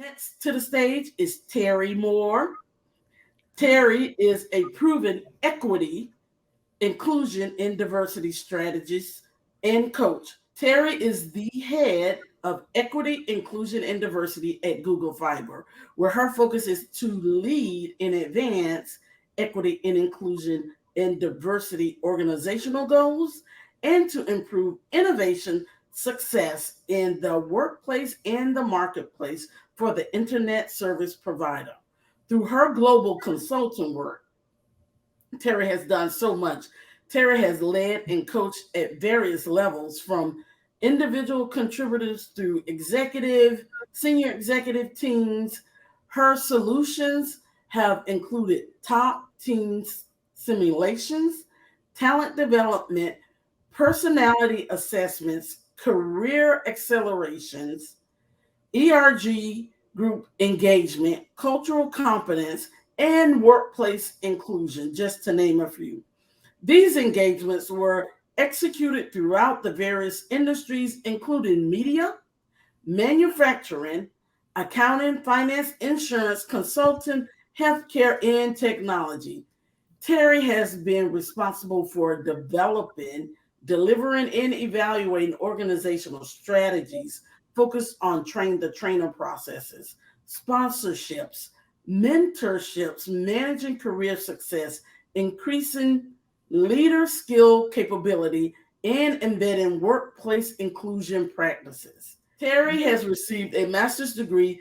Next to the stage is Terri Moore. Terri is a proven equity, inclusion, and diversity strategist and coach. Terri is the head of equity, inclusion, and diversity at Google Fiber, where her focus is to lead and advance equity and inclusion and diversity organizational goals and to improve innovation success in the workplace and the marketplace for the internet service provider. Through her global consulting work, Terri has done so much. Terri has led and coached at various levels from individual contributors through senior executive teams. Her solutions have included top teams simulations, talent development, personality assessments, career accelerations, ERG group engagement, cultural competence, and workplace inclusion, just to name a few. These engagements were executed throughout the various industries, including media, manufacturing, accounting, finance, insurance, consulting, healthcare, and technology. Terri has been responsible for developing, delivering, and evaluating organizational strategies focused on train the trainer processes, sponsorships, mentorships, managing career success, increasing leader skill capability, and embedding workplace inclusion practices. Terri has received a master's degree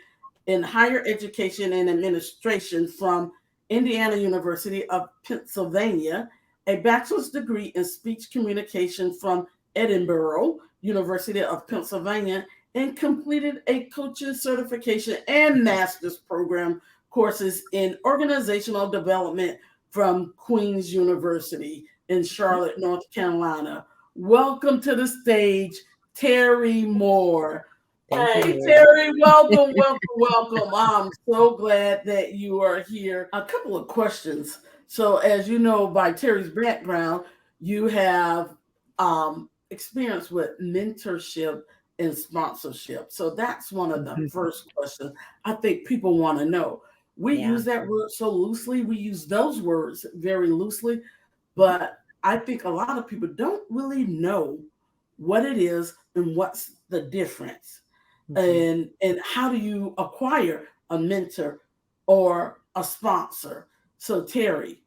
in higher education and administration from Indiana University of Pennsylvania, a bachelor's degree in speech communication from Edinburgh University of Pennsylvania, and completed a coaching certification and master's program courses in organizational development from Queen's University in Charlotte, North Carolina. Welcome to the stage, Terri Moore. Thank you, Hey, Mary. Terri, welcome, welcome, welcome. I'm so glad that you are here. A couple of questions. So, as you know, by Terri's background, you have experience with mentorship and sponsorship. So, that's one of the Mhm. first questions I think people want to know. We Yeah. use that word so loosely, we use those words very loosely, but I think a lot of people don't really know what it is and what's the difference Mhm. and how do you acquire a mentor or a sponsor. So Terri,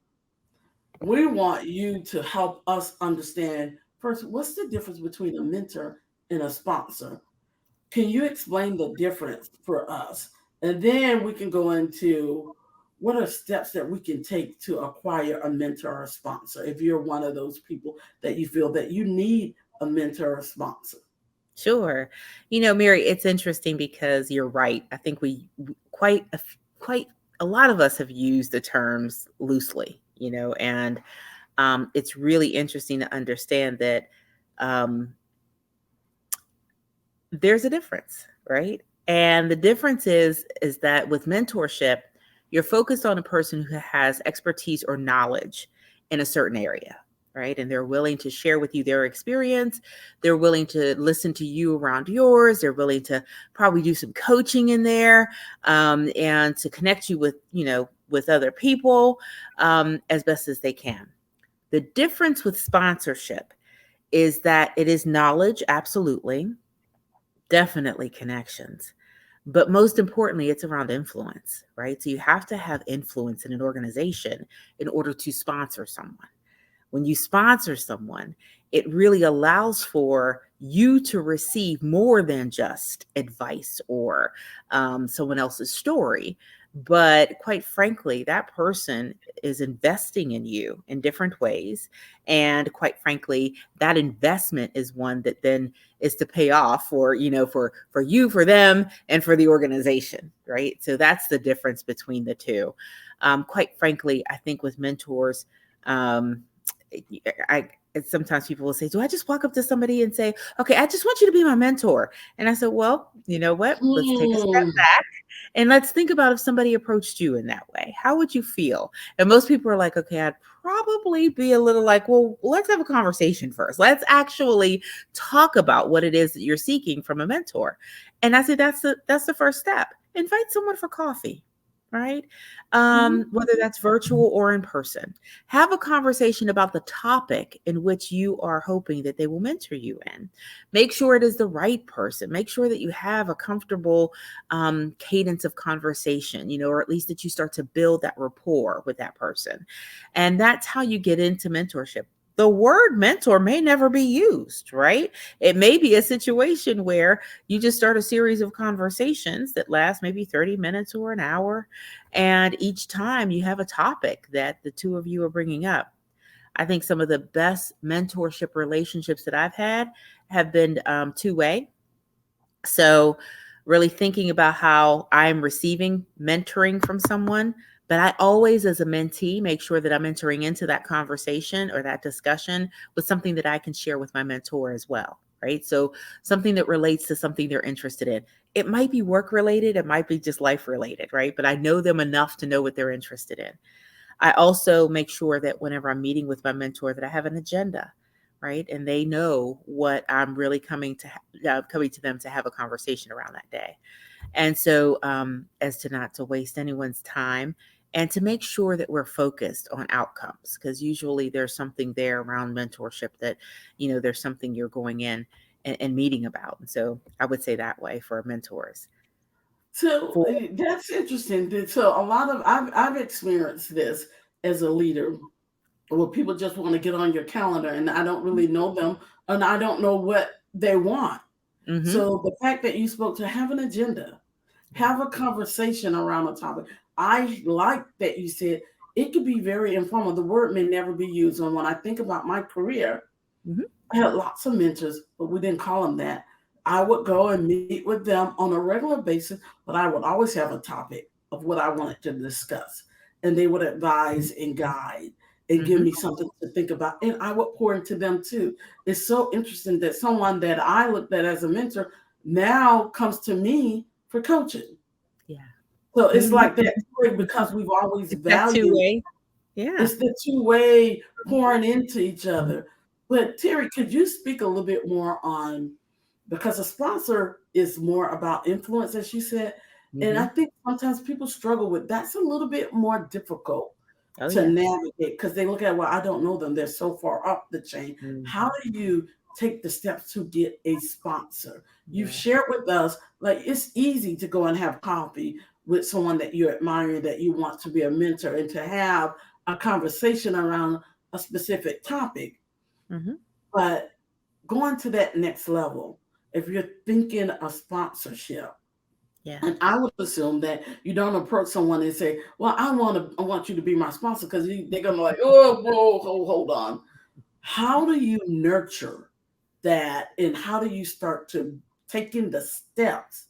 we want you to help us understand first, what's the difference between a mentor and a sponsor? Can you explain the difference for us, and then we can go into what are steps that we can take to acquire a mentor or a sponsor if you're one of those people that you feel that you need a mentor or a sponsor. Sure. Mary, it's interesting because you're right. I think quite a lot of us have used the terms loosely, and it's really interesting to understand that um, there's a difference, right? And the difference is that with mentorship, you're focused on a person who has expertise or knowledge in a certain area, right? And they're willing to share with you their experience. They're willing to listen to you around yours. They're willing to probably do some coaching in there, and to connect you with other people, as best as they can. The difference with sponsorship is that it is knowledge, absolutely, definitely connections. But most importantly, it's around influence, right? So you have to have influence in an organization in order to sponsor someone. When you sponsor someone, it really allows for you to receive more than just advice or someone else's story. But quite frankly, that person is investing in you in different ways. And quite frankly, that investment is one that then is to pay off for you, for them, and for the organization, right? So that's the difference between the two. Quite frankly, I think with mentors, um, I sometimes people will say, "Do I just walk up to somebody and say, okay, I just want you to be my mentor?" And I said, "Well, you know what? Let's take a step Hmm. back and let's think about if somebody approached you in that way. How would you feel?" And most people are like, "Okay, I'd probably be a little like, well, let's have a conversation first. Let's actually talk about what it is that you're seeking from a mentor." And I said, that's the first step. invite someone for coffee, right? Mhm. Whether that's virtual or in person. Have a conversation about the topic in which you are hoping that they will mentor you in. Make sure it is the right person. Make sure that you have a comfortable cadence of conversation, or at least that you start to build that rapport with that person. And that's how you get into mentorship. The word mentor may never be used, right? It may be a situation where you just start a series of conversations that last maybe 30 minutes or an hour. And each time you have a topic that the two of you are bringing up. I think some of the best mentorship relationships that I've had have been two-way. So, really thinking about how I'm receiving mentoring from someone, but I always, as a mentee, make sure that I'm entering into that conversation or that discussion with something that I can share with my mentor as well. Right. So, something that relates to something they're interested in. It might be work related, it might be just life related. Right. But I know them enough to know what they're interested in. I also make sure that whenever I'm meeting with my mentor, that I have an agenda, right? And they know what I'm really coming to them to have a conversation around that day. And so, as to not to waste anyone's time and to make sure that we're focused on outcomes, because usually there's something there around mentorship that, there's something you're going in and meeting about. And so I would say that way for mentors. So For that's interesting. So a lot of I've experienced this as a leader, where people just want to get on your calendar, and I don't really know them, and I don't know what they want. mm-hmm. So the fact that you spoke to have an agenda, Yeah. have a conversation around a topic. I like that you said it could be very informal. The word may never be used. And when I think about my career, Mm-hmm. I had lots of mentors, but we didn't call them that. I would go and meet with them on a regular basis, but I would always have a topic of what I wanted to discuss. And they would advise and guide and give Mm-hmm. me something to think about. And I would pour into them too. It's so interesting that someone that I looked at as a mentor now comes to me for coaching. Yeah. So it's Mm-hmm. like that because we've always It's that valued two-way. Yeah. it's the two-way pouring into each other. But Terri, could you speak a little bit more on because a sponsor is more about influence, as you said, and I Mm-hmm. think sometimes people struggle with that's a little bit more difficult Oh, to yeah. navigate because they look at well, I don't know them; they're so far up the chain. How Mhm. do you take the steps to get a sponsor? You've Yeah. shared with us like it's easy to go and have coffee with someone that you admire, that you want to be a mentor, and to have a conversation around a specific topic. Mhm. But going to that next level, if you're thinking of sponsorship, Yeah. and I would assume that you don't approach someone and say, "Well, I want you to be my sponsor," because they're gonna like, "Oh, whoa, hold on." How do you nurture that, and how do you start to taking the steps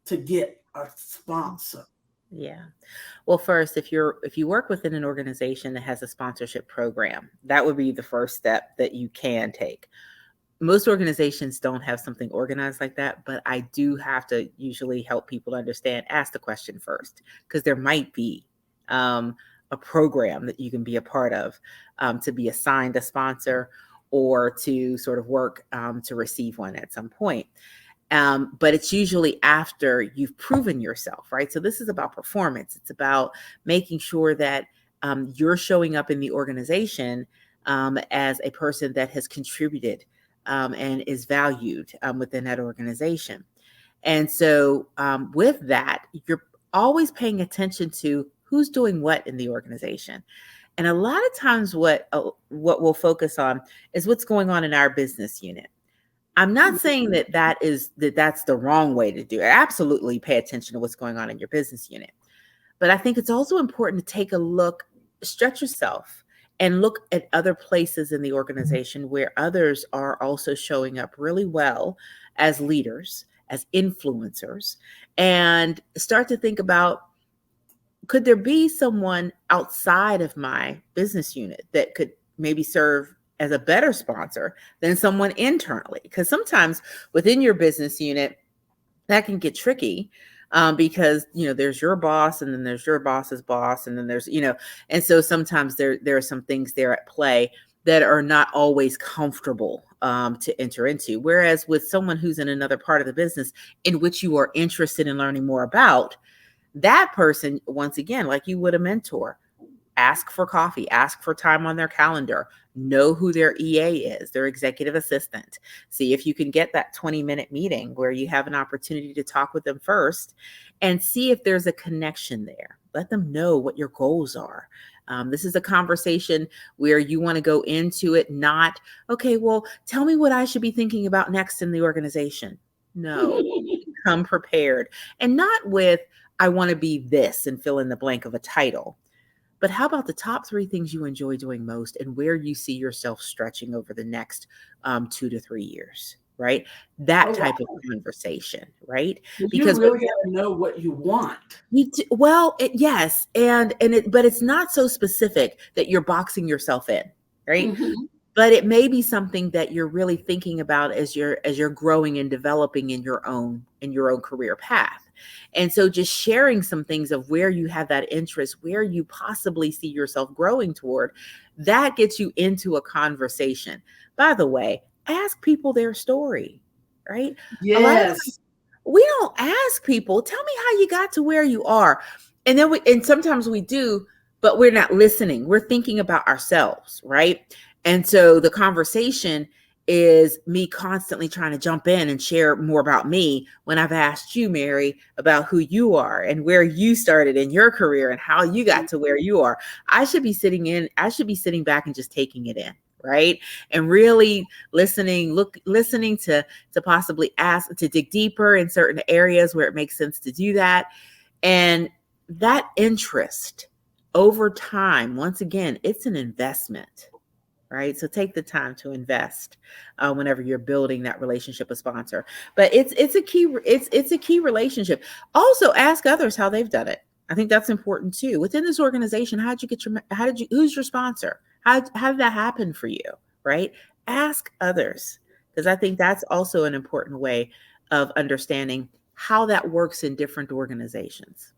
to get a sponsor? Yeah. Well, first, if you work within an organization that has a sponsorship program, that would be the first step that you can take. Most organizations don't have something organized like that, but I do have to usually help people to understand, ask the question first, because there might be um, a program that you can be a part of to be assigned a sponsor or to sort of work to receive one at some point. But it's usually after you've proven yourself, right? So this is about performance. It's about making sure that you're showing up in the organization as a person that has contributed and is valued within that organization. And so with that, you're always paying attention to who's doing what in the organization. And a lot of times, what we'll focus on is what's going on in our business unit. I'm not saying that's the wrong way to do it. Absolutely pay attention to what's going on in your business unit. But I think it's also important to take a look, stretch yourself and look at other places in the organization where others are also showing up really well as leaders, as influencers, and start to think about, could there be someone outside of my business unit that could maybe serve as a better sponsor than someone internally? Because sometimes within your business unit, that can get tricky because there's your boss, and then there's your boss's boss, and then there's and so sometimes there are some things there at play that are not always comfortable to enter into. Whereas with someone who's in another part of the business in which you are interested in learning more about, That person, once again, like you would a mentor, ask for coffee, ask for time on their calendar, know who their EA is, their executive assistant. See if you can get that 20-minute meeting where you have an opportunity to talk with them first and see if there's a connection there. Let them know what your goals are. This is a conversation where you want to go into it, not, okay, well, tell me what I should be thinking about next in the organization. No, come prepared and not with, I want to be this and fill in the blank of a title. But how about the top three things you enjoy doing most and where you see yourself stretching over the next 2 to 3 years, right? That Oh, type of wow. conversation, right? You Because really got to know what you want. yes, but it's not so specific that you're boxing yourself in, right? Hmm. But it may be something that you're really thinking about as you're growing and developing in your own career path. And so just sharing some things of where you have that interest, where you possibly see yourself growing toward, that gets you into a conversation. By the way, ask people their story, right? A lot of times Yes. we don't ask people, tell me how you got to where you are. And sometimes we do, but we're not listening. We're thinking about ourselves, right? And so the conversation is me constantly trying to jump in and share more about me when I've asked you, Mary, about who you are and where you started in your career and how you got to where you are. I should be sitting back and just taking it in, right? And really listening to possibly ask to dig deeper in certain areas where it makes sense to do that. And that interest over time, once again, it's an investment, right? So take the time to invest whenever you're building that relationship with sponsor. But it's a key relationship. Also, ask others how they've done it. I think that's important too. Within this organization, who's your sponsor? How did that happen for you? Right? Ask others because I think that's also an important way of understanding how that works in different organizations.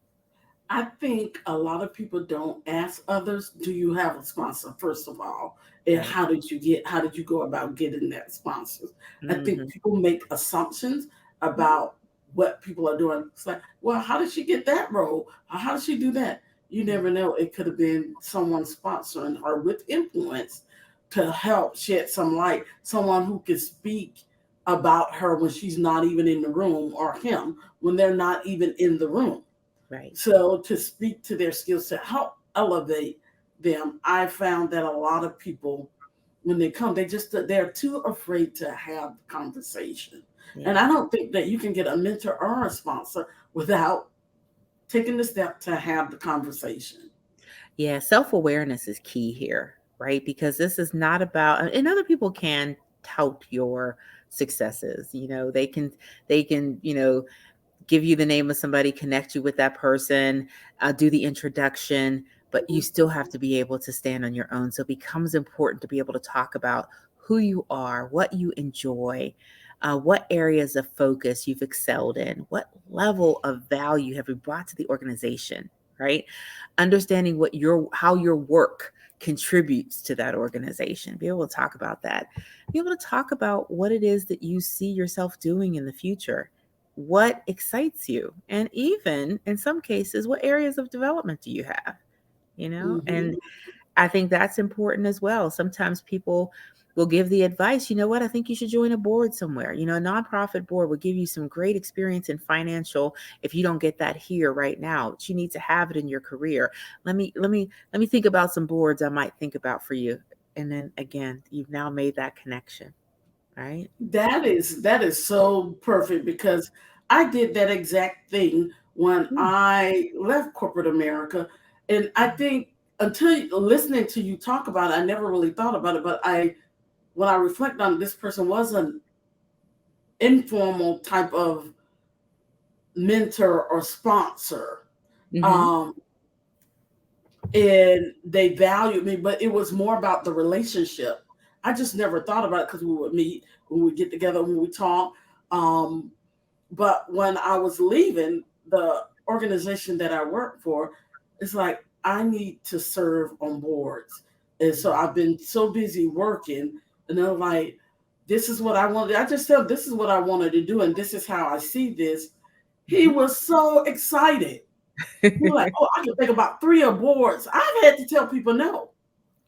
I think a lot of people don't ask others, do you have a sponsor, first of all? And Right. how did you go about getting that sponsor? I think Hmm. people make assumptions Hmm. about what people are doing. It's like, well, how did she get that role? Or how did she do that? You never know. It could have been someone sponsoring her with influence to help shed some light, someone who can speak about her when she's not even in the room, or him when they're not even in the room. Right. So to speak to their skills to help elevate them, I found that a lot of people, when they come, they're too afraid to have the conversation. And Yeah. I don't think that you can get a mentor or a sponsor without taking the step to have the conversation. Yeah, self-awareness is key here, right? Because this is not about, and other people can tout your successes. They can give you the name of somebody, connect you with that person, do the introduction, but you still have to be able to stand on your own. So it becomes important to be able to talk about who you are, what you enjoy, what areas of focus you've excelled in, what level of value have you brought to the organization, right? Understanding how your work contributes to that organization. Be able to talk about that. Be able to talk about what it is that you see yourself doing in the future, what excites you, and even in some cases, what areas of development do you have, Hmm. and I think that's important as well. Sometimes people will give the advice, you know what, I think you should join a board somewhere. A nonprofit board will give you some great experience in financial if you don't get that here right now. But you need to have it in your career. Let me think about some boards I might think about for you. And then again, you've now made that connection, right? That is so perfect because I did that exact thing when Mm, I left corporate America. And I mm, think listening to you talk about it, I never really thought about it, but I when I reflect on it, this person was an informal type of mentor or sponsor. mhm, Um, and they valued me, but it was more about the relationship. I just never thought about it because we would meet, when we get together, when we talk. Um, but when I was leaving the organization that I worked for, it's like I need to serve on boards. And so mm, I've been so busy working, and I'm like, this is what I wanted. I just said, this is what I wanted to do, and this is how I see this. He mhm. was so excited. You're like, oh, I can think about 3 awards. I've had to tell people no.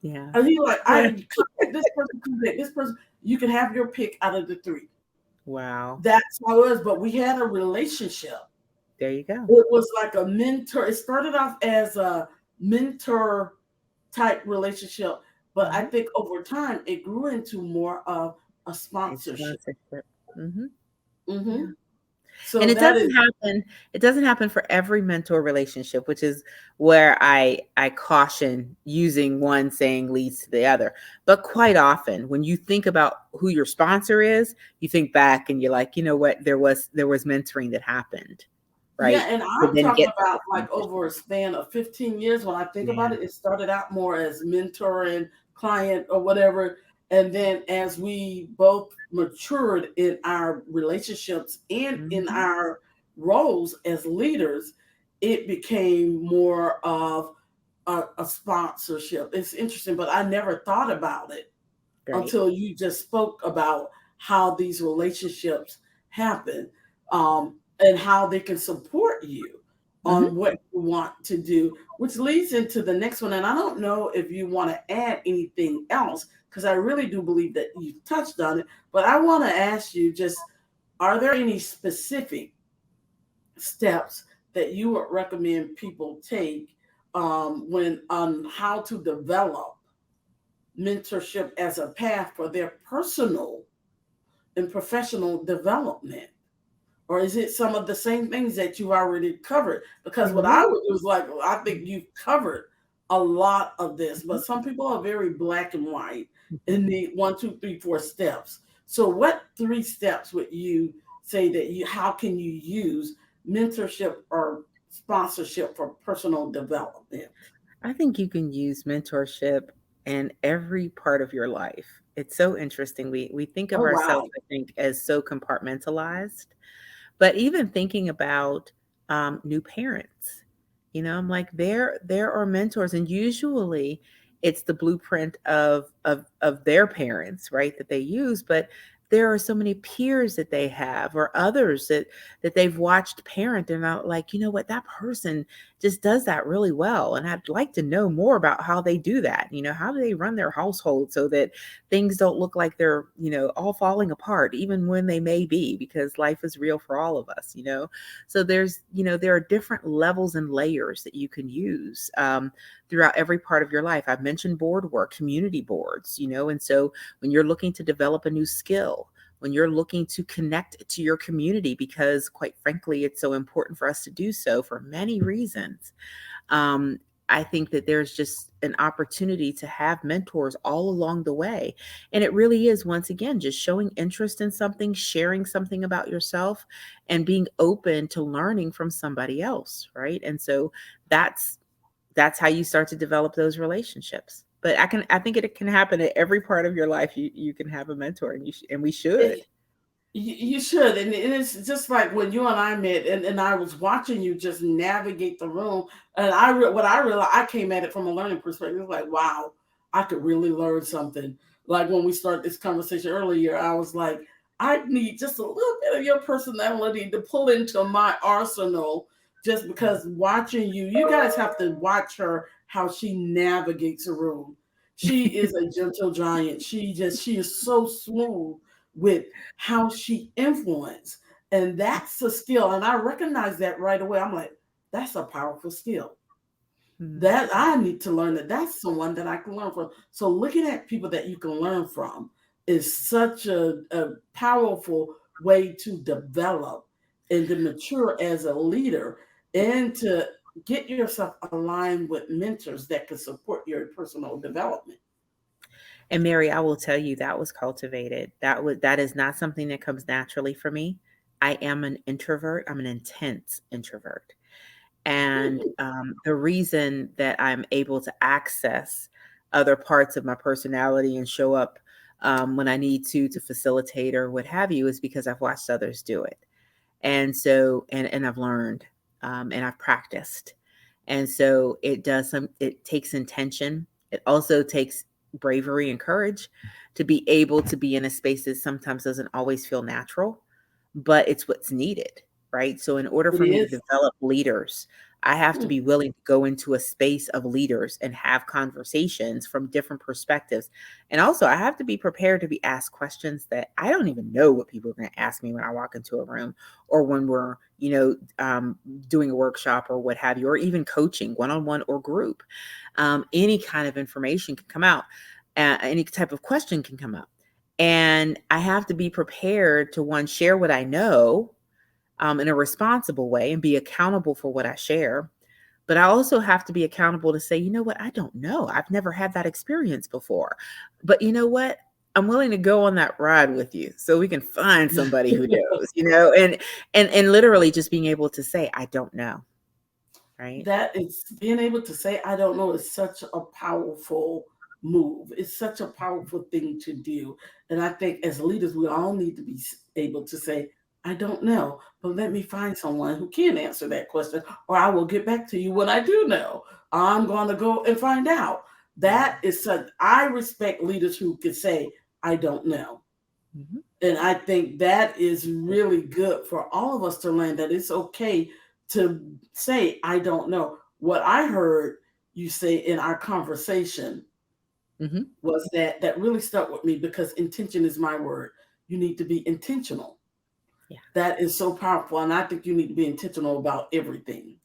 Yeah. And you're like, Yeah. I contact this person, contact this person. You can have your pick out of the 3. Wow. That's how it was. But we had a relationship. There you go. It was like a mentor. It started off as a mentor type relationship, but I Mhm. think over time it grew into more of a A sponsorship. sponsorship. Hmm. Hmm. Yeah. And So that is, it doesn't happen for every mentor relationship, which is where I caution using one saying leads to the other. But quite often when you think about who your sponsor is, you think back and you're like, you know what, there was mentoring that happened, yeah, right? and To I'm then talking get to the about like over sponsorship. a span of 15 years. When I think about Yeah. it, it started out more as mentoring, client, or whatever. And then as we both matured in our relationships and in Hmm. our roles as leaders, it became more of a sponsorship. It's interesting, but I never thought about it Great. until you just spoke about how these relationships happen, and how they can support you Hmm. on what you want to do, which leads into the next one. And I don't know if you want to add anything else, because I really do believe that you touched on it, but I want to ask you just, are there any specific steps that you would recommend people take, when on how to develop mentorship as a path for their personal and professional development? Or is it some of the same things that you already covered? Because what I Really? would do is like, I think you've covered a lot of this, Mhm. but some people are very black and white Mhm. and need 1, 2, 3, 4 steps. So what 3 steps would you say that how can you use mentorship or sponsorship for personal development? I think you can use mentorship in every part of your life. It's so interesting. We think of Oh ourselves, wow. I think, as so compartmentalized. But even thinking about new parents, I'm like, there are mentors, and usually it's the blueprint of their parents, right, that they use. But there are so many peers that they have, or others that they've watched parent. They're not like, you know what, that person just does that really well, and I'd like to know more about how they do that. How do they run their household so that things don't look like they're all falling apart, even when they may be, because life is real for all of us. So there are different levels and layers that you can use throughout every part of your life. I've mentioned board work, community boards. And so when you're looking to develop a new skill, when you're looking to connect to your community, because quite frankly it's so important for us to do so for many reasons. um, I think that there's just an opportunity to have mentors all along the way. And it really is, once again, just showing interest in something, sharing something about yourself, and being open to learning from somebody else, right? And so that's how you start to develop those relationships. But I think it can happen at every part of your life. You can have a mentor, and and we should. You should, and it's just like when you and I met, and I was watching you just navigate the room, and what I realized, I came at it from a learning perspective. It's like, wow, I could really learn something. Like when we started this conversation earlier, I was like, I need just a little bit of your personality to pull into my arsenal. Just because watching you, you guys have to watch her how she navigates a room. She is a gentle giant. She is so smooth with how she influenced. And that's a skill. And I recognize that right away. I'm like, that's a powerful skill. Hmm. That I need to learn that. That's someone that I can learn from. So looking at people that you can learn from is such a powerful way to develop and to mature as a leader, and to get yourself aligned with mentors that can support your personal development. And Mary, I will tell you, that was cultivated. That is not something that comes naturally for me. I am an introvert. I'm an intense introvert. And Ooh, the reason that I'm able to access other parts of my personality and show up when I need to facilitate or what have you, is because I've watched others do it. And so, and I've learned, and I've practiced. And so it takes intention. It also takes bravery and courage to be able to be in a space that sometimes doesn't always feel natural, but it's what's needed, right? So in order it for me to is. develop leaders, I have to Hmm. be willing to go into a space of leaders and have conversations from different perspectives. And also, I have to be prepared to be asked questions that I don't even know what people are going to ask me when I walk into a room, or when we're, doing a workshop or what have you, or even coaching one on one or group. Any kind of information can come out, any type of question can come up. And I have to be prepared to, one, share what I know in a responsible way and be accountable for what I share. But I also have to be accountable to say, you know what, I don't know. I've never had that experience before. But you know what? I'm willing to go on that ride with you so we can find somebody who knows, and literally just being able to say, I don't know. Right. That is being able to say I don't know is such a powerful move. It's such a powerful thing to do. And I think as leaders, we all need to be able to say, I don't know, but let me find someone who can answer that question, or I will get back to you when I do know. I'm going to go and find out. Yeah. That is such, I respect leaders who can say, I don't know. Mhm. And I think that is really good for all of us to learn that it's okay to say, I don't know. What I heard you say in our conversation Mhm. was that really stuck with me because intention is my word. You need to be intentional. Yeah. That is so powerful. And I think you need to be intentional about everything.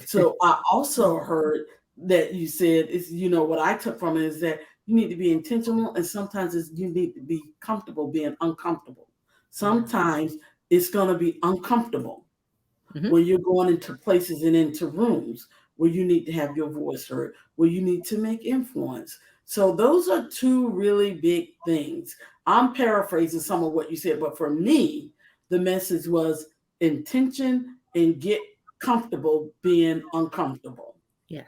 So I also heard that you said is what I took from it is that you need to be intentional, and sometimes you need to be comfortable being uncomfortable. Yeah. Sometimes it's going to be uncomfortable Mhm. when you're going into places and into rooms where you need to have your voice heard, where you need to make influence. So those are two really big things. I'm paraphrasing some of what you said, but for me, the message was intention and get comfortable being uncomfortable, Yes.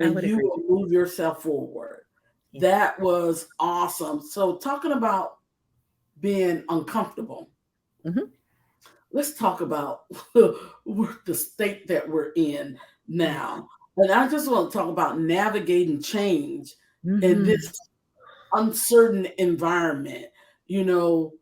I and would you agree. will move yourself forward. Yeah. That was awesome. So talking about being uncomfortable, Mhm. let's talk about the state that we're in Yeah. now. And I just want to talk about navigating change in Mhm. this uncertain environment. You know,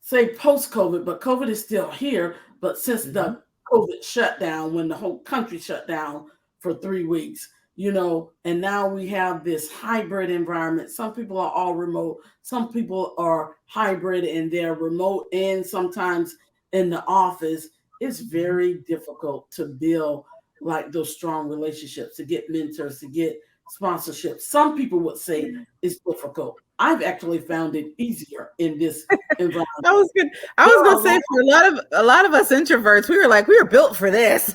say post COVID, but COVID is still here. But since Mhm. the COVID shutdown, when the whole country shut down for 3 weeks, and now we have this hybrid environment. Some people are all remote, some people are hybrid and they're remote and sometimes in the office. It's Mhm. very difficult to build like those strong relationships, to get mentors, to get sponsorship. Some people would say it's difficult. I've actually found it easier in this I environment. was good. I There was are gonna a say, lot for a lot of us introverts, we were like, we were built for this.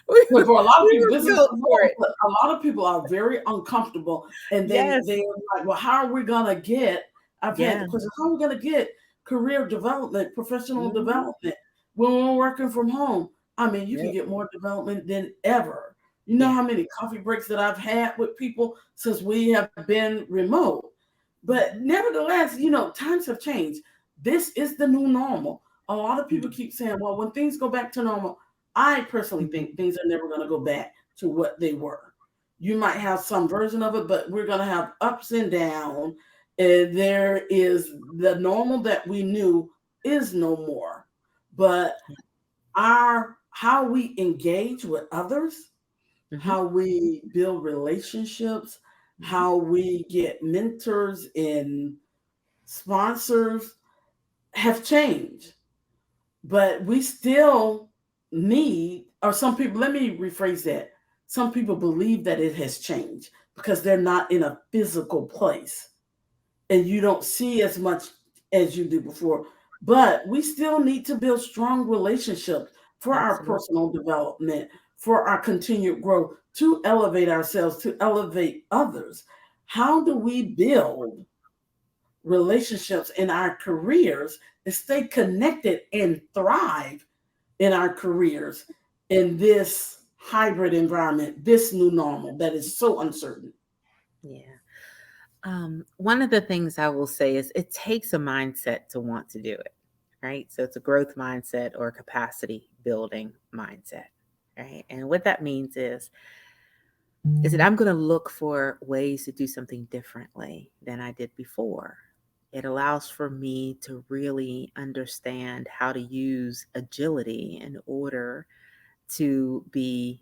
we, but for a lot of we people, were this is built for normal, it. but a lot of people are very uncomfortable and Yes. they're like, well, how are we gonna get I've had the Yeah. question, how are we gonna get career development, professional Mhm. development when we're working from home? I mean, you can Yep. get more development than ever. You know Yeah. how many coffee breaks that I've had with people since we have been remote. But Mhm. nevertheless, times have changed. This is the new normal. A lot of people Mhm. keep saying, well, when things go back to normal, I personally think Mhm. things are never going to go back to what they were. You might have some version of it, but we're going to have ups and downs. And there is the normal that we knew is no more. But Yeah. our how we engage with others, Mhm. how we build relationships, Mhm. how we get mentors and sponsors have changed, but we still need, or some people, let me rephrase that. Some people believe that it has changed because they're not in a physical place and you don't see as much as you did before. But we still need to build strong relationships for our Absolutely. personal development, for our continued growth, to elevate ourselves, to elevate others. How do we build relationships in our careers and stay connected and thrive in our careers in this hybrid environment, this new normal that is so uncertain? Yeah. One of the things I will say is it takes a mindset to want to do it, right? So it's a growth mindset or a capacity building mindset, right? And what that means is that I'm going to look for ways to do something differently than I did before. It allows for me to really understand how to use agility in order to be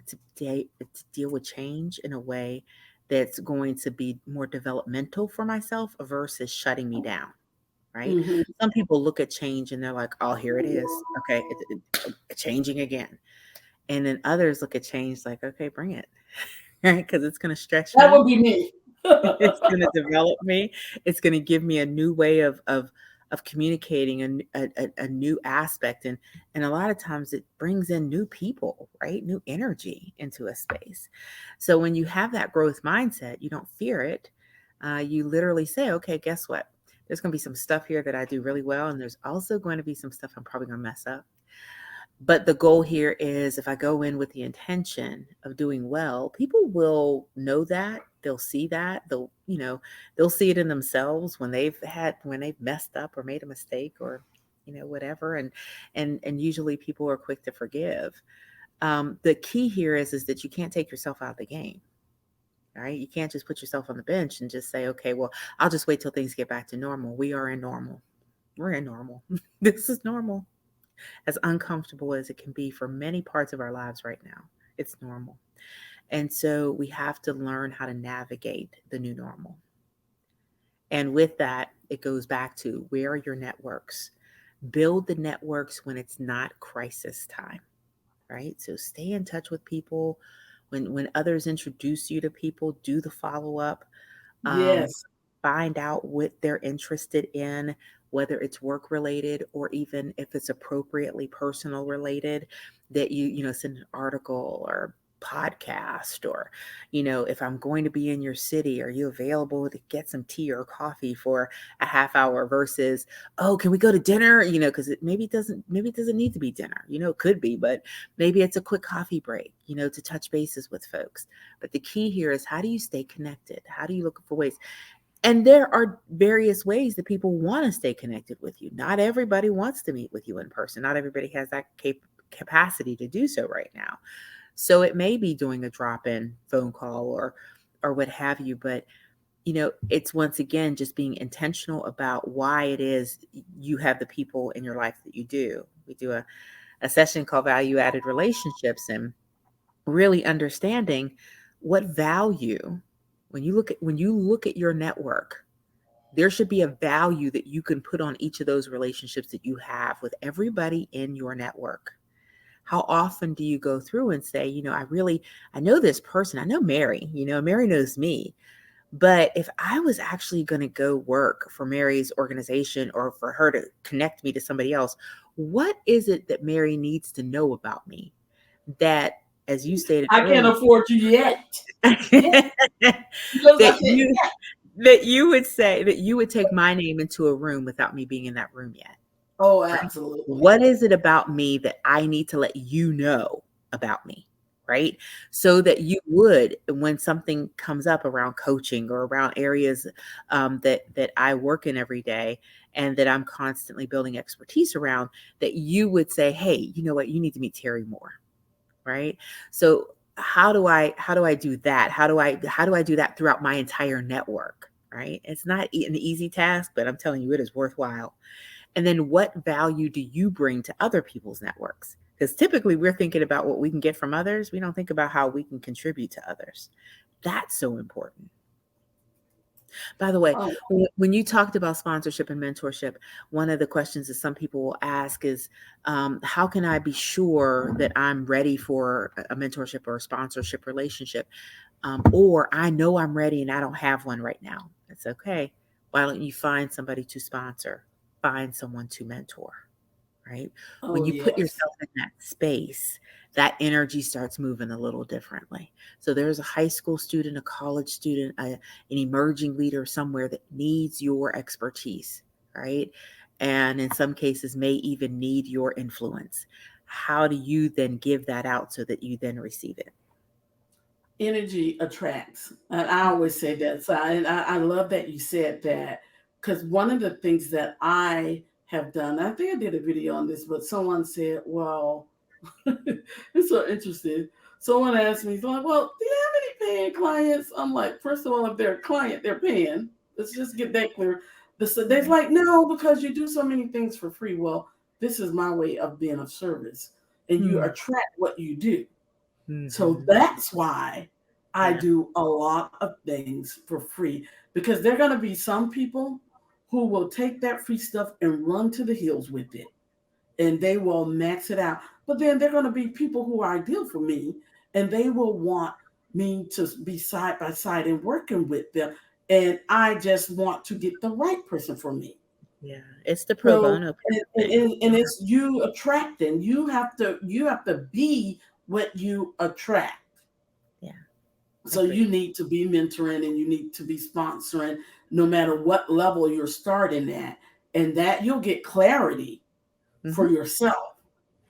to deal with change in a way that's going to be more developmental for myself versus shutting me down, right? Mm-hmm. Some people look at change and they're like, oh, here it is. Okay, it's changing again. And then others look at change like, okay, bring it, right? Because it's going to stretch That me. would be me. It's going to develop me. It's going to give me a new way of communicating, a new aspect, and a lot of times it brings in new people, right? New energy into a space. So when you have that growth mindset, you don't fear it. You literally say, okay, guess what? There's going to be some stuff here that I do really well, and there's also going to be some stuff I'm probably going to mess up. But the goal here is if I go in with the intention of doing well, people will know that. They'll see that. They'll see it in themselves when they've messed up or made a mistake or, whatever. And usually people are quick to forgive. The key here is that you can't take yourself out of the game. All right. You can't just put yourself on the bench and just say, okay, well, I'll just wait till things get back to normal. We are in normal. We're in normal. This is normal, as uncomfortable as it can be for many parts of our lives right now. It's normal. And so we have to learn how to navigate the new normal. And with that, it goes back to where are your networks? Build the networks when it's not crisis time, right? So stay in touch with people. When others introduce you to people, do the follow up. Um, Yes. find out what they're interested in, whether it's work related or even if it's appropriately personal related, that send an article or podcast, or if I'm going to be in your city, are you available to get some tea or coffee for a half hour versus, oh, can we go to dinner, because it maybe doesn't need to be dinner, it could be, but maybe it's a quick coffee break, to touch bases with folks. But the key here is, how do you stay connected? How do you look for ways? And there are various ways that people want to stay connected with you. Not everybody wants to meet with you in person. Not everybody has that capacity to do so right now. So it may be doing a drop-in phone call or what have you. But it's once again just being intentional about why it is you have the people in your life that you do. We do a session called Value Added Relationships, and really understanding what value, when you look at your network, there should be a value that you can put on each of those relationships that you have with everybody in your network. How often do you go through and say, I know this person, I know Mary, Mary knows me. But if I was actually going to go work for Mary's organization or for her to connect me to somebody else, what is it that Mary needs to know about me that, as you stated I can't earlier, afford you yet. Yeah. that Because I said, you that you would say that you would take my name into a room without me being in that room yet, oh, right? absolutely. What is it about me that I need to let you know about me, right? So that you would, when something comes up around coaching or around areas that I work in every day and that I'm constantly building expertise around, that you would say, hey, you know what, you need to meet Terri more, right? So how do I do that? How do I do that throughout my entire network, right? It's not an easy task, but I'm telling you, it is worthwhile. And then what value do you bring to other people's networks? Because typically we're thinking about what we can get from others. We don't think about how we can contribute to others. That's so important. By the way, Oh, when you talked about sponsorship and mentorship, one of the questions that some people will ask is, how can I be sure that I'm ready for a mentorship or a sponsorship relationship? Or I know I'm ready and I don't have one right now. It's okay. Why don't you find somebody to sponsor? Find someone to mentor, right? When oh, you put yes. yourself in that space, that energy starts moving a little differently. So there's a high school student, a college student, an emerging leader somewhere that needs your expertise, right? And in some cases may even need your influence. How do you then give that out so that you then receive it? Energy attracts. And I always say that. So I love that you said that, because one of the things that I have done, I think I did a video on this, but someone said, well, it's so interesting. Someone asked me, like, well, do you have any paying clients? I'm like, first of all, if they're a client, they're paying. Let's just get that clear. So they're like, no, because you do so many things for free. Well, this is my way of being of service. and you Mm. attract what you do. So Mhm. that's why I Yeah. do a lot of things for free, because there are going to be some people who will take that free stuff and run to the hills with it, and they will max it out. But then there are going to be people who are ideal for me, and they will want me to be side by side and working with them. And I just want to get the right person for me. Yeah. It's the pro So bono and, thing. and it's you attracting. You have to be what you attract. Yeah. So you Agreed. need to be mentoring and you need to be sponsoring no matter what level you're starting at. And that you'll get clarity for Mhm. yourself.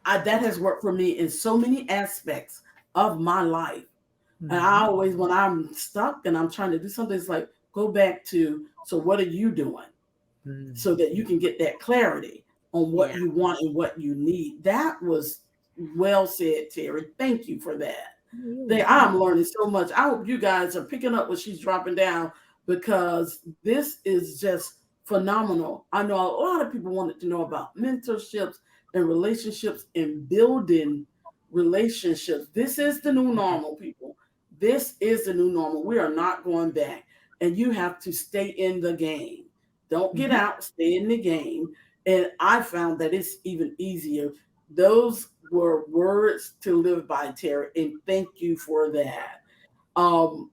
That has worked for me in so many aspects of my life. And I Mhm. always, when I'm stuck and I'm trying to do something, it's like, go back to, so what are you doing? Mm. So that you can get that clarity on what Yeah. you want and what you need. That was well said, Terry. Thank you for that. You're welcome. I'm learning so much. I hope you guys are picking up what she's dropping down, because this is just phenomenal. I know a lot of people wanted to know about mentorships and relationships and building relationships. This is the new normal, people. This is the new normal. We are not going back. And you have to stay in the game. Don't get Mhm. out, stay in the game. And I found that it's even easier. Those were words to live by, Terry, and thank you for that. Um,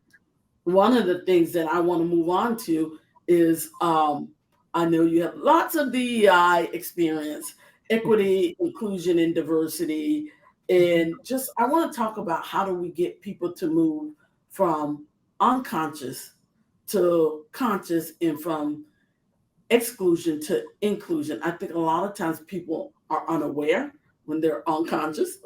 One of the things that I want to move on to is, I know you have lots of DEI experience, equity, inclusion, and diversity. Mhm. And just, I want to talk about how do we get people to move from unconscious to conscious, and from exclusion to inclusion. I think a lot of times people are unaware when they're unconscious,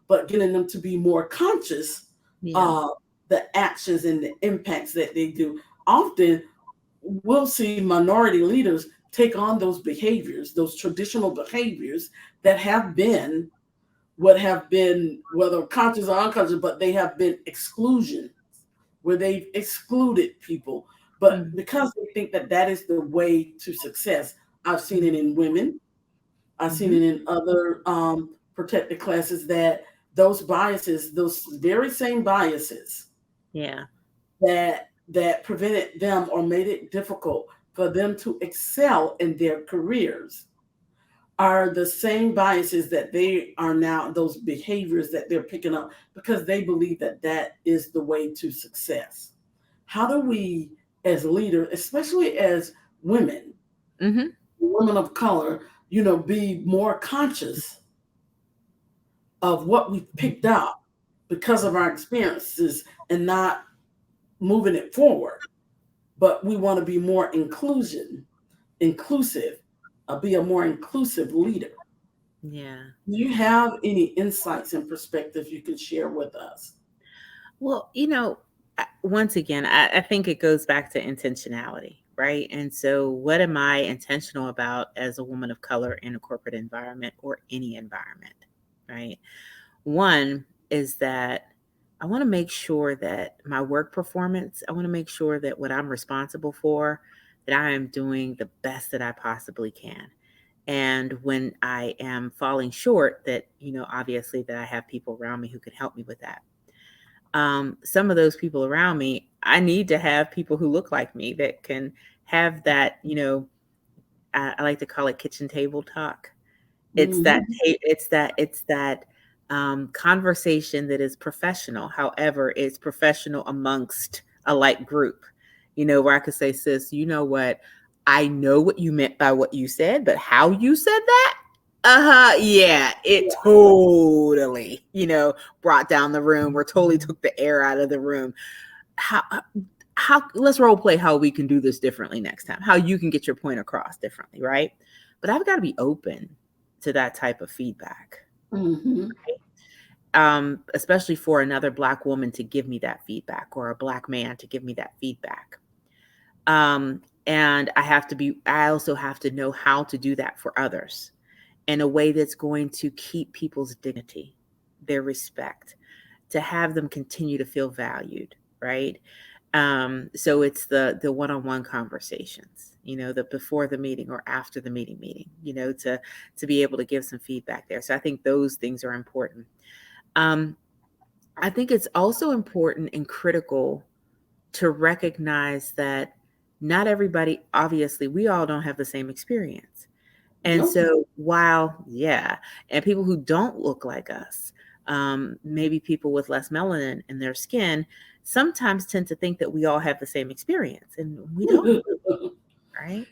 but getting them to be more conscious Yeah. of the actions and the impacts that they do. Often we'll see minority leaders take on those behaviors, those traditional behaviors that have been what have been, whether conscious or unconscious, but they have been exclusion, where they've excluded people. But Mm. because they think that that is the way to success, I've seen it Mm. in women, I've seen Mhm. it in other protected classes, that those biases, those very same biases Yeah. that prevented them or made it difficult for them to excel in their careers, are the same biases that they are now, those behaviors that they're picking up, because they believe that that is the way to success. How do we, as leaders, especially as women, Mhm. women of color, be more conscious of what we've picked up because of our experiences, and not moving it forward, but we want to be more inclusive, be a more inclusive leader. Yeah. Do you have any insights and perspectives you can share with us? Well, once again, I think it goes back to intentionality, right? And so, what am I intentional about as a woman of color in a corporate environment or any environment, right? One is that I want to make sure that my work performance, I want to make sure that what I'm responsible for, that I am doing the best that I possibly can. And when I am falling short, that, obviously that I have people around me who can help me with that. Some of those people around me, I need to have people who look like me that can have that, I like to call it kitchen table talk. Hmm. It's that conversation that is professional. However, it's professional amongst a like group. Where I could say, sis, you know what? I know what you meant by what you said, but how you said that? Uh-huh. Yeah, it Yeah. totally, brought down the room or totally took the air out of the room. How let's role play how we can do this differently next time. How you can get your point across differently, right? But I've got to be open to that type of feedback, Hmm. especially for another Black woman to give me that feedback or a Black man to give me that feedback. And I also have to know how to do that for others in a way that's going to keep people's dignity, their respect, to have them continue to feel valued, right? So it's the one-on-one conversations, the before the meeting or after the meeting, to be able to give some feedback there. So I think those things are important. Um, I think it's also important and critical to recognize that not everybody, obviously, we all don't have the same experience. And Nope. so, yeah, and people who don't look like us, maybe people with less melanin in their skin, sometimes tend to think that we all have the same experience, and we don't, right?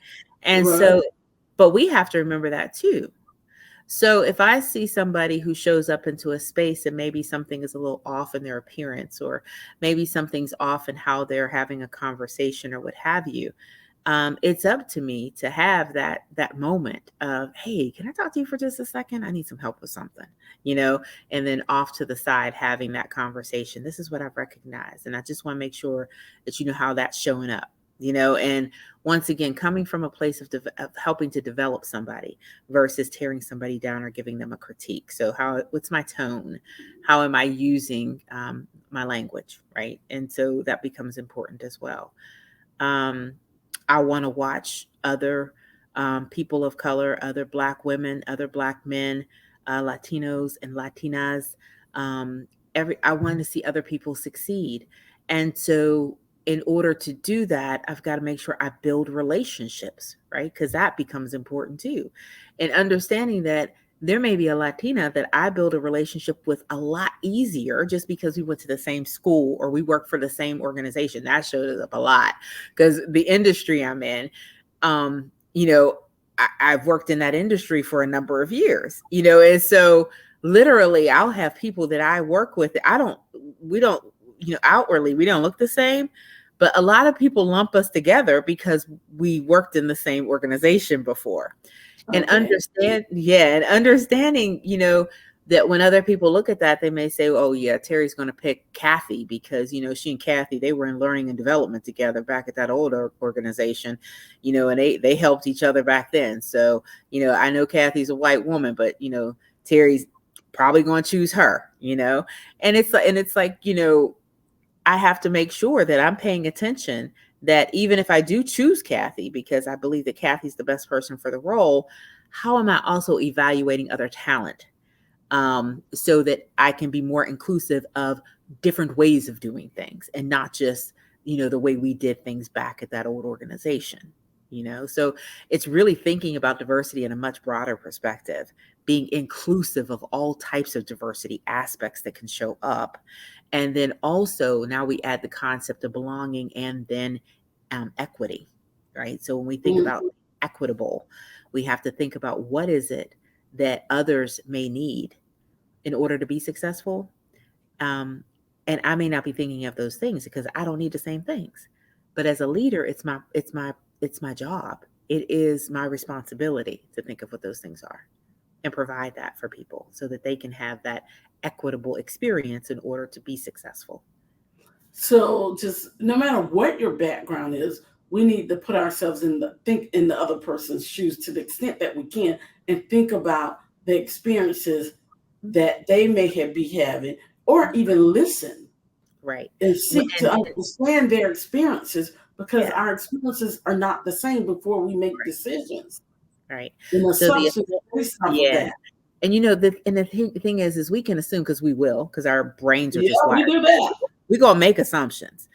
And Right. so, but we have to remember that too. So if I see somebody who shows up into a space and maybe something is a little off in their appearance, or maybe something's off in how they're having a conversation or what have you, it's up to me to have that moment of, hey, can I talk to you for just a second? I need some help with something, and then off to the side having that conversation. This is what I've recognized, and I just want to make sure that you know how that's showing up. And once again, coming from a place of helping to develop somebody versus tearing somebody down or giving them a critique. So what's my tone? How am I using my language, right? And so that becomes important as well. Um, I want to watch other people of color, other Black women, other Black men, Latinos and Latinas. Um, I want to see other people succeed, and so in order to do that, I've got to make sure I build relationships, right? Because that becomes important too, and understanding that there may be a Latina that I build a relationship with a lot easier just because we went to the same school or we work for the same organization. That shows up a lot because the industry I'm in, um, you know, I've worked in that industry for a number of years, and so literally I'll have people that I work with. We don't, outwardly, we don't look the same, but a lot of people lump us together because we worked in the same organization before. And Okay. understanding, that when other people look at that, they may say, oh yeah, Terry's going to pick Kathy because, she and Kathy, they were in learning and development together back at that older organization, and they helped each other back then. So, I know Kathy's a white woman, but, Terry's probably going to choose her, and it's like, I have to make sure that I'm paying attention, that even if I do choose Kathy, because I believe that Kathy's the best person for the role, how am I also evaluating other talent, so that I can be more inclusive of different ways of doing things and not just, the way we did things back at that old organization. So it's really thinking about diversity in a much broader perspective, being inclusive of all types of diversity aspects that can show up. And then also now we add the concept of belonging and then equity, right? So when we think Mm. about equitable, we have to think about what is it that others may need in order to be successful. Um, and I may not be thinking of those things because I don't need the same things. But as a leader, it's my job. It is my responsibility to think of what those things are and provide that for people so that they can have that equitable experience in order to be successful. So just no matter what your background is, we need to put ourselves think in the other person's shoes to the extent that we can and think about the experiences that they may be having, or even listen Right. and seek And to understand their experiences, because yeah, our experiences are not the same before we make right, decisions. right. And So the assumptions based off of yeah, that. and the thing is we can assume because we will, because our brains are Yeah, just we wired. do that. We're gonna make assumptions.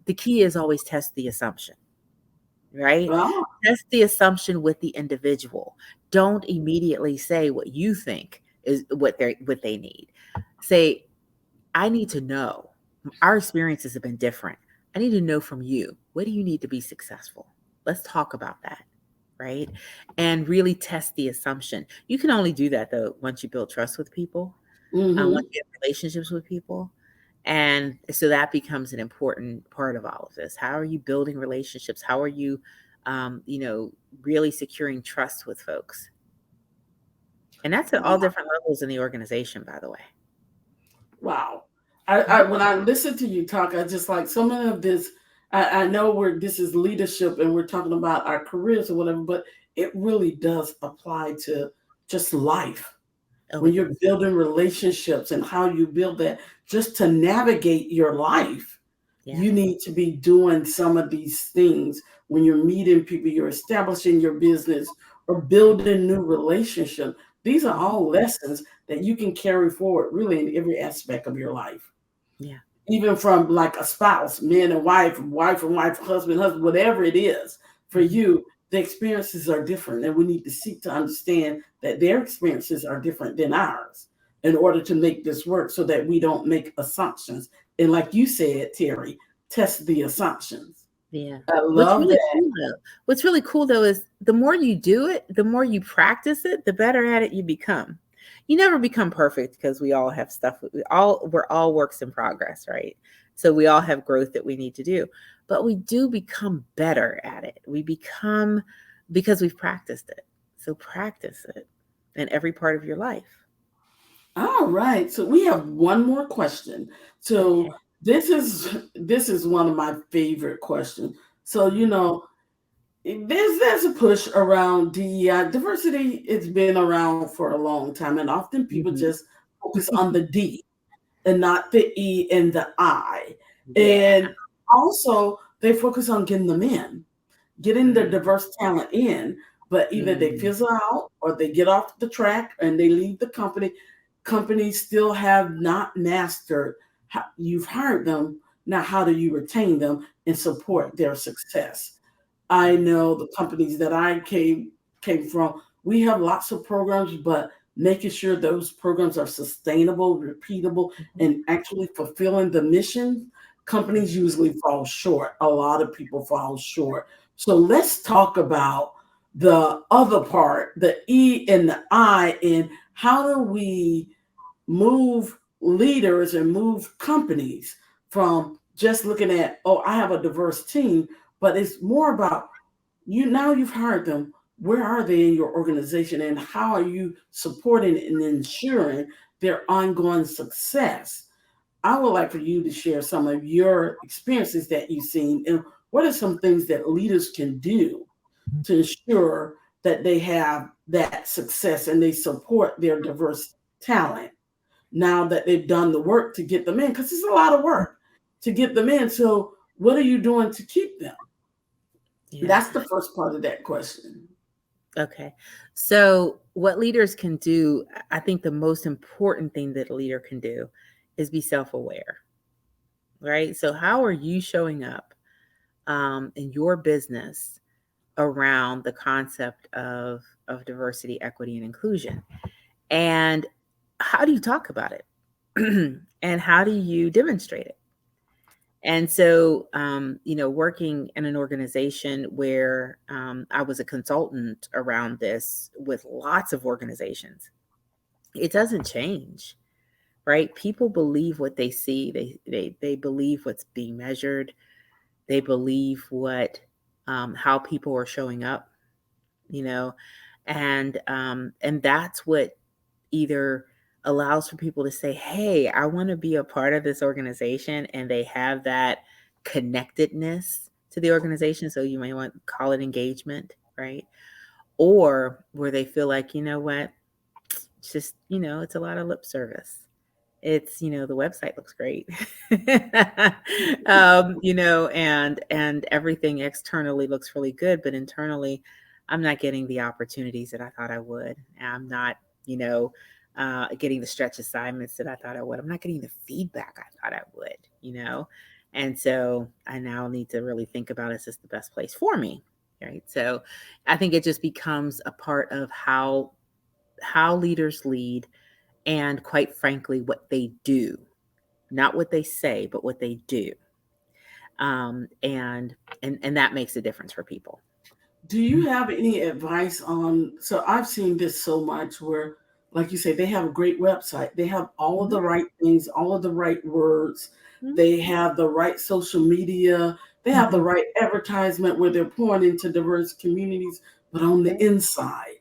The key is always test the assumption, right? Ah, Test the assumption with the individual. Don't immediately say what you think is what they need. Say, I need to know. Our experiences have been different. I need to know from you. What do you need to be successful? Let's talk about that, right? And really test the assumption. You can only do that though once you build trust with people, once mm-hmm. you have relationships with people. And so that becomes an important part of all of this. How are you building relationships? How are you, um, you know, really securing trust with folks? And that's at all different levels in the organization, by the way. Wow. Mhm. When I listen to you talk, I just like so many of this. I know this is leadership and we're talking about our careers or whatever, but it really does apply to just life. Oh, When it you're does. building relationships and how you build that just to navigate your life. Yeah. You need to be doing some of these things when you're meeting people, you're establishing your business or building new relationships. These are Mhm. all lessons that you can carry forward really in every aspect of your life, Yeah. even from like a spouse, man and wife, wife and wife, husband, husband, whatever it is for Mhm. you, the experiences are different. And we need to seek to understand that their experiences are different than ours in order to make this work so that we don't make assumptions. And like you said, Terry, test the assumptions. Yeah. I love that. What's really cool though is the more you do it, the more you practice it, the better at it you become. You never become perfect because we all have stuff we're all works in progress, right? So we all have growth that we need to do. But we do become better at it. We become because we've practiced it. So practice it in every part of your life. All right. So we have one more question. So Okay. this is one of my favorite questions. So Mhm. there's a push around DEI. Diversity. It's been around for a long time, and often people Mhm. just focus on the D and not the E and the I. Yeah. And also they focus on getting them in, getting the Mhm. diverse talent in, but either they Mhm. fizzle out or they get off the track and they leave the company. Companies still have not mastered how you've hired them. Now, how do you retain them and support their success? I Yeah. know the companies that I came from, we have lots of programs, but making sure those programs are sustainable, repeatable, Mhm. and actually fulfilling the mission, companies Mhm. usually fall short. A lot of people fall short. So let's talk about the other part, the E and the I, and how do we move leaders and move companies from just looking at, oh, I have a diverse team, but it's more about you've hired them. Where are they in your organization and how are you supporting and ensuring their ongoing success? I would like for you to share some of your experiences that you've seen and what are some things that leaders can do to ensure that they have that success and they support their diverse talent now that they've done the work to get them in, because it's a lot of work to get them in. So, what are you doing to keep them? Yeah. That's the first part of that question. Okay. So, what leaders can do, I think the most important thing that a leader can do is be self aware, right? So, how are you showing up in your business around the concept of diversity, equity, and inclusion? And how do you talk about it? And how do you demonstrate it? And so, working in an organization where I was a consultant around this with lots of organizations, it doesn't change, right? People believe what they see. They believe what's being measured. They believe what how people are showing up, you know, and that's what either allows for people to say, hey, I want to be a part of this organization, and they have that connectedness to the organization. So you may want to call it engagement, right? Or where they feel like, you know what, it's just, it's a lot of lip service. It's, the website looks great. And everything externally looks really good, but internally I'm not getting the opportunities that I thought I would. I'm not, you know, getting the stretch assignments that I thought I would. I'm not getting the feedback I thought I would. And so I now need to really think about, is this the best place for me? Right. So I think it just becomes a part of how leaders lead, and quite frankly, what they do, not what they say, but what they do. And that makes a difference for people. Do you have any advice on? So I've seen this so much where, like you say, they have a great website. They have all of Mhm, the right things, all of the right words. mhm, They have the right social media. They have the mhm. right advertisement where they're pouring into diverse communities, but on the inside,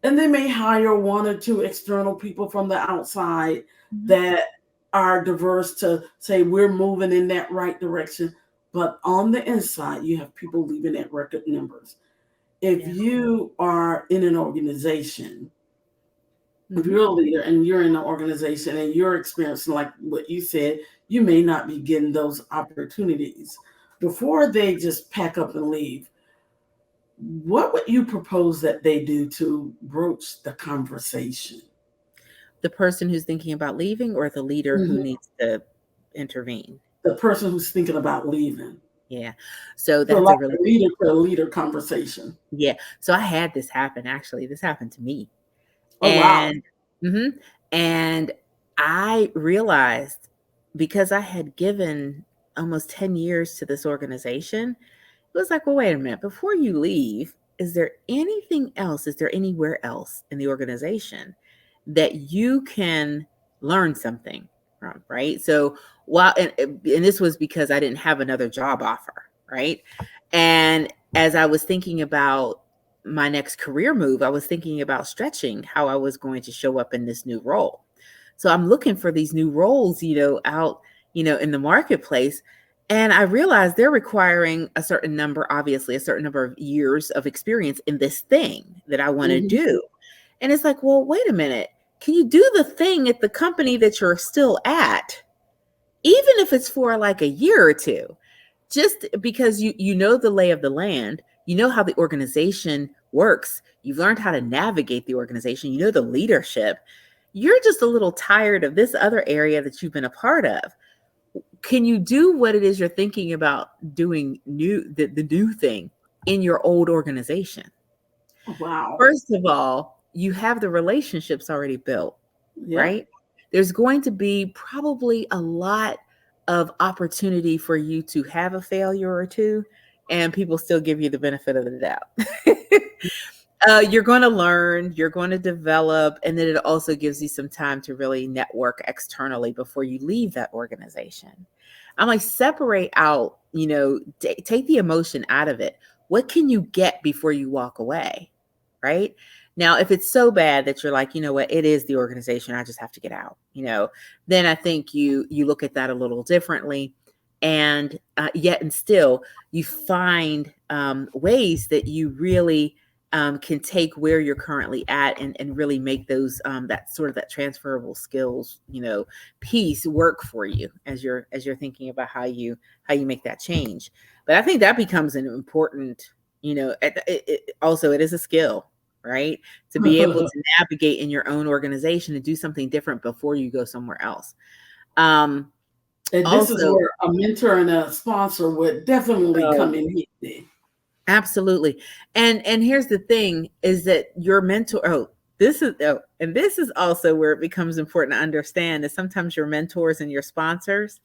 and they may hire one or two external people from the outside Mhm. that are diverse to say we're moving in that right direction. But on the inside, you have people leaving at record numbers. If Yeah. you are in an organization If Hmm. you're a leader and you're in an organization and you're experiencing, like what you said, you may not be getting those opportunities. Before they just pack up and leave, what would you propose that they do to broach the conversation? The person who's thinking about leaving, or the leader who Mhm. needs to intervene? The person who's thinking about leaving. Yeah. So So, that's a like really a leader to a leader conversation. yeah. So I had this happen actually. This happened to me. Oh, wow. And mhm, and I realized, because I had given almost 10 years to this organization, it was like, well, wait a minute, before you leave, is there anything else? Is there anywhere else in the organization that you can learn something from? Right. So while, and this was because I didn't have another job offer. Right. And as I was thinking about my next career move, I was thinking about stretching how I was going to show up in this new role. So I'm looking for these new roles, out, in the marketplace. And I realized they're requiring a certain number, obviously, a certain number of years of experience in this thing that I want to Mhm. do. And it's like, well, wait a minute. Can you do the thing at the company that you're still at, even if it's for like a year or two? Just because you know the lay of the land, you know how the organization works, you've learned how to navigate the organization, you know the leadership. You're just a little tired of this other area that you've been a part of. Can you do what it is you're thinking about doing, the new thing in your old organization? Wow. First of all, you have the relationships already built, Yep. right? There's going to be probably a lot of opportunity for you to have a failure or two, and people still give you the benefit of the doubt. You're going to learn, you're going to develop, and then it also gives you some time to really network externally before you leave that organization. I'm like, separate out, take the emotion out of it. What can you get before you walk away? Right now, if it's so bad that you're like, you know what, it is the organization, I just have to get out, then I think you look at that a little differently. And yet and still, you find ways that you really can take where you're currently at, and really make those that sort of that transferable skills, piece work for you as you're thinking about how you make that change. But I think that becomes an important, also it is a skill, right? To be able And to navigate in your own organization and do something different before you go somewhere else. Um, this is Also, where a mentor and a sponsor would definitely oh, come in handy. absolutely. And here's the thing is that your mentor, and this is also where it becomes important to understand, is sometimes your mentors and your sponsors,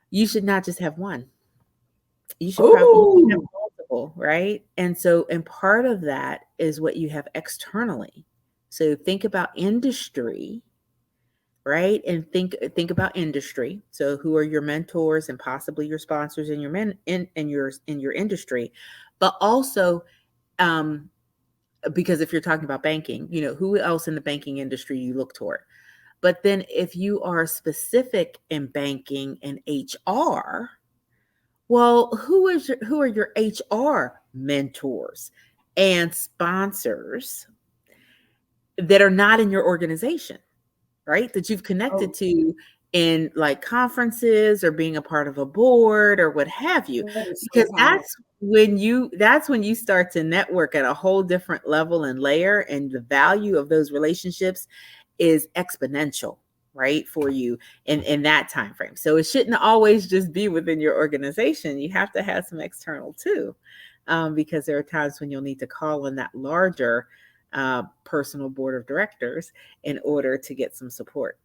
you should not just have one. You should have Oh, multiple, right? And part of that is what you have externally. So think about industry, right? And think about industry. So who are your mentors and possibly your sponsors in your in your industry, but also, um, because if you're talking about banking, who else in the banking industry you look toward. But then if you are specific in banking and HR, well, who are your HR mentors and sponsors that are not in your organization, right? That you've connected oh, to in like conferences or being a part of a board or what have you. that is so Because powerful. that's when you start to network at a whole different level and layer, and the value of those relationships is exponential, right, for you in that time frame. So it shouldn't always just be within your organization. You have to have some external too, because there are times when you'll need to call on that larger personal board of directors in order to get some support.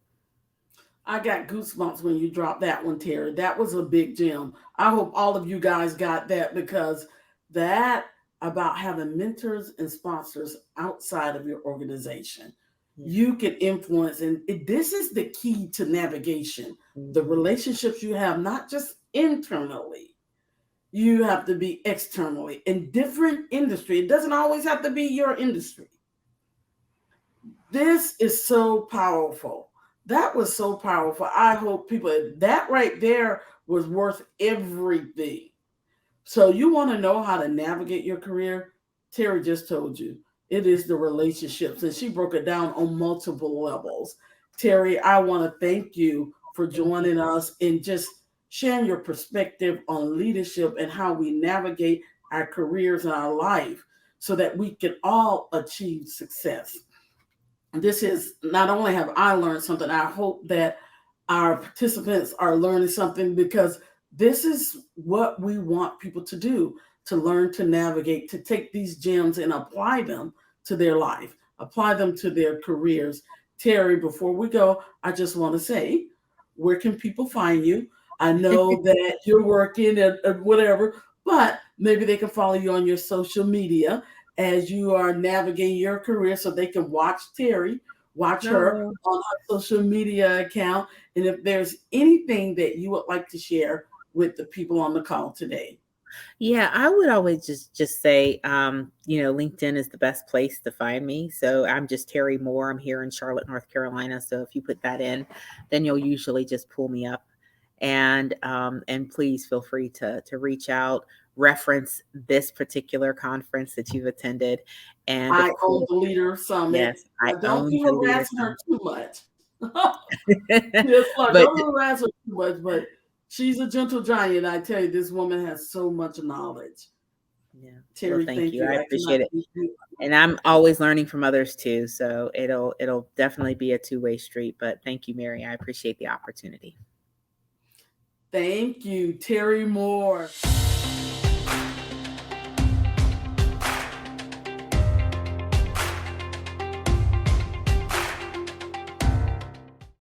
I got goosebumps when you dropped that one, Terry. That was a big gem. I hope all of you guys got that, because that about having mentors and sponsors outside of your organization, Yeah. you can influence, and this is the key to navigation. The Mhm. relationships you have, not just internally, you have to be externally in different industry. It doesn't always have to be your industry. This is so powerful. That was so powerful. I hope people, that right there was worth everything. So you want to know how to navigate your career? Terry just told you. it is the relationships. And she broke it down on multiple levels. Terri, I want to thank you for Thank you. joining us and just sharing your perspective on leadership and how we navigate our careers and our life so that we can all achieve success. This is not only have I learned something, I hope that our participants are learning something because this is what we want people to do, to learn to navigate, to take these gems and apply them to their life, apply them to their careers. Terri, before we go, I just want to say, where can people find you? I know that you're working at whatever, but maybe they can follow you on your social media as you are navigating your career so they can watch Terri, watch her No. on her social media account. And if there's anything that you would like to share with the people on the call today. Yeah, I would always just say, LinkedIn is the best place to find me. So I'm just Terri Moore. I'm here in Charlotte, North Carolina. So if you put that in, then you'll usually just pull me up. And please feel free to reach out, reference this particular conference that you've attended, and of I own course, the Leader Summit. yes, I Don't own be the Leader harassing her too much. Summit. Yes, Lord, But don't harass her too much, but she's a gentle giant. I tell you, this woman has so much knowledge. yeah, well, Terri, thank thank you. you. I I cannot appreciate it. thank you. And I'm always learning from others too. So it'll definitely be a two-way street. But thank you, Mary. I appreciate the opportunity. Thank you, Terri Moore.